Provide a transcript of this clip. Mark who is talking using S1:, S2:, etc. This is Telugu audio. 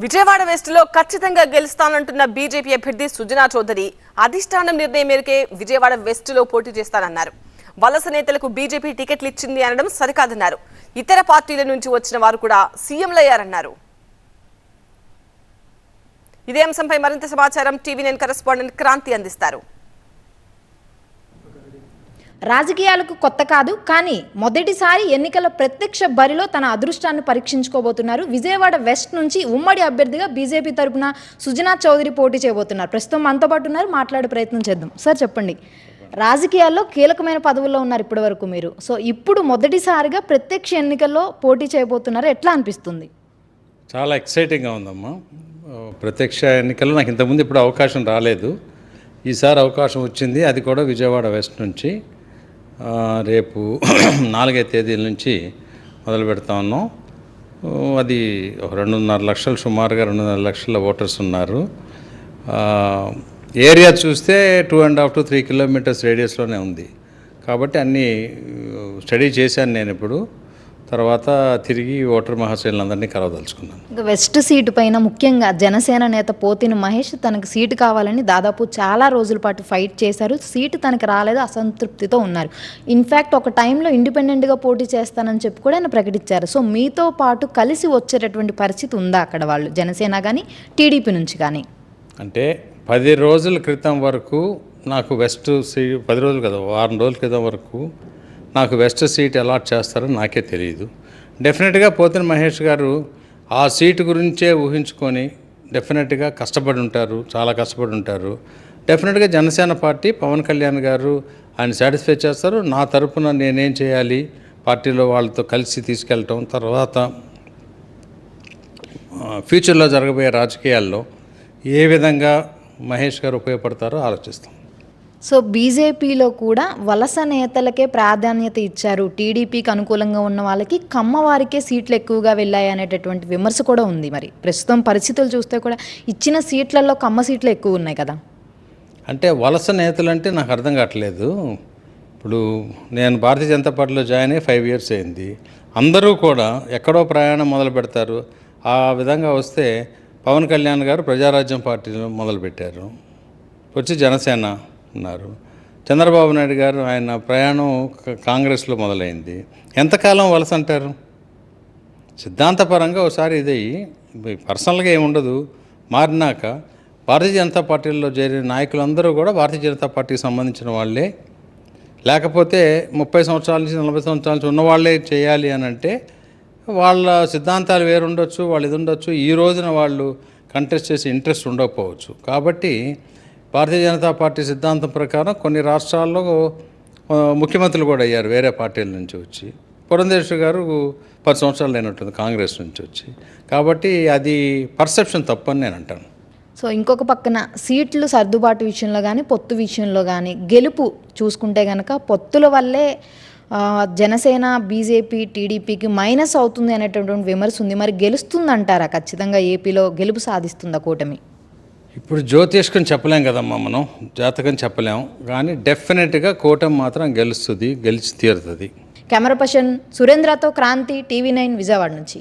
S1: విజయవాడ వెస్ట్ లో ఖచ్చితంగా గెలుస్తానంటున్న బీజేపీ అభ్యర్థి సుజనా చౌదరి అధిష్టానం నిర్ణయం మేరకే విజయవాడ వెస్ట్ లో పోటీ చేస్తానన్నారు. వలస నేతలకు బీజేపీ టికెట్లు ఇచ్చింది అనడం సరికాదన్నారు. ఇతర పార్టీల నుంచి వచ్చిన వారు కూడా సీఎంలయ్యారన్నారు. ఇదే అంశంపై మరింత సమాచారం టీవీ9 కరెస్పాండెంట్ క్రాంతి అందిస్తారు.
S2: రాజకీయాలకు కొత్త కాదు, కానీ మొదటిసారి ఎన్నికల ప్రత్యక్ష బరిలో తన అదృష్టాన్ని పరీక్షించుకోబోతున్నారు. విజయవాడ వెస్ట్ నుంచి ఉమ్మడి అభ్యర్థిగా బీజేపీ తరపున సుజనా చౌదరి పోటీ చేయబోతున్నారు. ప్రస్తుతం మనతో పాటు ఉన్నారు, మాట్లాడే ప్రయత్నం చేద్దాం. సార్ చెప్పండి, రాజకీయాల్లో కీలకమైన పదవుల్లో ఉన్నారు ఇప్పటి వరకు మీరు. సో ఇప్పుడు మొదటిసారిగా ప్రత్యక్ష ఎన్నికల్లో పోటీ చేయబోతున్నారు, ఎట్లా అనిపిస్తుంది?
S3: చాలా ఎక్సైటింగ్గా ఉందమ్మా. ప్రత్యక్ష ఎన్నికల్లో నాకు ఇంతకుముందు ఇప్పుడు అవకాశం రాలేదు, ఈసారి అవకాశం వచ్చింది. అది కూడా విజయవాడ వెస్ట్ నుంచి రేపు 4వ తేదీల నుంచి మొదలు పెడతా ఉన్నాం. అది 2.5 లక్షలు, సుమారుగా 2.5 లక్షల ఓటర్స్ ఉన్నారు. ఏరియా చూస్తే 2.5 to 3 కిలోమీటర్స్ రేడియస్లోనే ఉంది. కాబట్టి అన్నీ స్టడీ చేశాను నేను. ఇప్పుడు తర్వాత తిరిగి ఓటర్ మహాశైలందరినీ కలవదలుచుకున్నాను.
S2: ఇంకా వెస్ట్ సీటు పైన ముఖ్యంగా జనసేన నేత పోతిన మహేష్ తనకు సీటు కావాలని దాదాపు చాలా రోజుల పాటు ఫైట్ చేశారు. సీటు తనకు రాలేదు, అసంతృప్తితో ఉన్నారు. ఇన్ఫ్యాక్ట్ ఒక టైంలో ఇండిపెండెంట్గా పోటీ చేస్తానని చెప్పి కూడా ఆయన ప్రకటించారు. సో మీతో పాటు కలిసి వచ్చేటటువంటి పరిస్థితి ఉందా అక్కడ వాళ్ళు, జనసేన కానీ టీడీపీ నుంచి కానీ?
S3: అంటే 10 రోజుల క్రితం వరకు నాకు వెస్ట్ సీట్, 10 రోజులు కదా, వారం రోజుల క్రితం వరకు నాకు వెస్ట్ సీట్ అలాట్ చేస్తారో నాకే తెలియదు. డెఫినెట్గా పోతిన మహేష్ గారు ఆ సీటు గురించే ఊహించుకొని డెఫినెట్గా కష్టపడి ఉంటారు, చాలా కష్టపడి ఉంటారు. డెఫినెట్గా జనసేన పార్టీ, పవన్ కళ్యాణ్ గారు ఆయన సాటిస్ఫై చేస్తారు. నా తరపున నేనేం చేయాలి, పార్టీలో వాళ్ళతో కలిసి తీసుకెళ్ళటం, తర్వాత ఫ్యూచర్లో జరగబోయే రాజకీయాల్లో ఏ విధంగా మహేష్ గారు ఉపయోగపడతారో ఆలోచిస్తాం.
S2: సో బీజేపీలో కూడా వలస నేతలకే ప్రాధాన్యత ఇచ్చారు, టీడీపీకి అనుకూలంగా ఉన్న వాళ్ళకి కమ్మవారికే సీట్లు ఎక్కువగా వెళ్ళాయి అనేటటువంటి విమర్శ కూడా ఉంది. మరి ప్రస్తుతం పరిస్థితులు చూస్తే కూడా ఇచ్చిన సీట్లలో కమ్మ సీట్లు ఎక్కువ ఉన్నాయి కదా.
S3: అంటే వలస నేతలు అంటే నాకు అర్థం కావట్లేదు. ఇప్పుడు నేను భారతీయ జనతా పార్టీలో జాయిన్ అయ్యి 5 years అయింది. అందరూ కూడా ఎక్కడో ప్రయాణం మొదలు పెడతారు. ఆ విధంగా వస్తే పవన్ కళ్యాణ్ గారు ప్రజారాజ్యం పార్టీలో మొదలుపెట్టారు, వచ్చి జనసేన ఉన్నారు. చంద్రబాబు నాయుడు గారు ఆయన ప్రయాణం కాంగ్రెస్లో మొదలైంది. ఎంతకాలం వలస అంటారు? సిద్ధాంతపరంగా ఒకసారి ఇదయ్యి పర్సనల్గా ఏముండదు, మారినాక భారతీయ జనతా పార్టీలో చేరిన నాయకులందరూ కూడా భారతీయ జనతా పార్టీకి సంబంధించిన వాళ్ళే, లేకపోతే 30 సంవత్సరాల నుంచి 40 సంవత్సరాల నుంచి ఉన్నవాళ్ళే చేయాలి అని అంటే వాళ్ళ సిద్ధాంతాలు వేరుండొచ్చు, వాళ్ళు ఇది ఉండొచ్చు. ఈ రోజున వాళ్ళు కంటెస్ట్ చేసే ఇంట్రెస్ట్ ఉండకపోవచ్చు. కాబట్టి భారతీయ జనతా పార్టీ సిద్ధాంతం ప్రకారం కొన్ని రాష్ట్రాల్లో ముఖ్యమంత్రులు కూడా అయ్యారు వేరే పార్టీల నుంచి వచ్చి. పురంధేశ్వరి గారు 10 సంవత్సరాలు అయినట్టుంది కాంగ్రెస్ నుంచి వచ్చి. కాబట్టి అది పర్సెప్షన్ తప్పని నేను అంటాను.
S2: సో ఇంకొక పక్కన సీట్లు సర్దుబాటు విషయంలో కానీ పొత్తు విషయంలో కానీ గెలుపు చూసుకుంటే కనుక పొత్తుల వల్లే జనసేన, బీజేపీ, టీడీపీకి మైనస్ అవుతుంది అనేటటువంటి విమర్శ ఉంది. మరి గెలుస్తుందంటారా? ఖచ్చితంగా ఏపీలో గెలుపు సాధిస్తుందా కూటమి?
S3: ఇప్పుడు జ్యోతిష్కం చెప్పలేం కదమ్మా, మనం జాతకం చెప్పలేం. కానీ డెఫినెట్గా కూటమి మాత్రం గెలుస్తుంది, గెలిచి తీరుతుంది.
S2: కెమెరా పర్సన్ సురేంద్రతో క్రాంతి, టీవీ9 విజయవాడ నుంచి.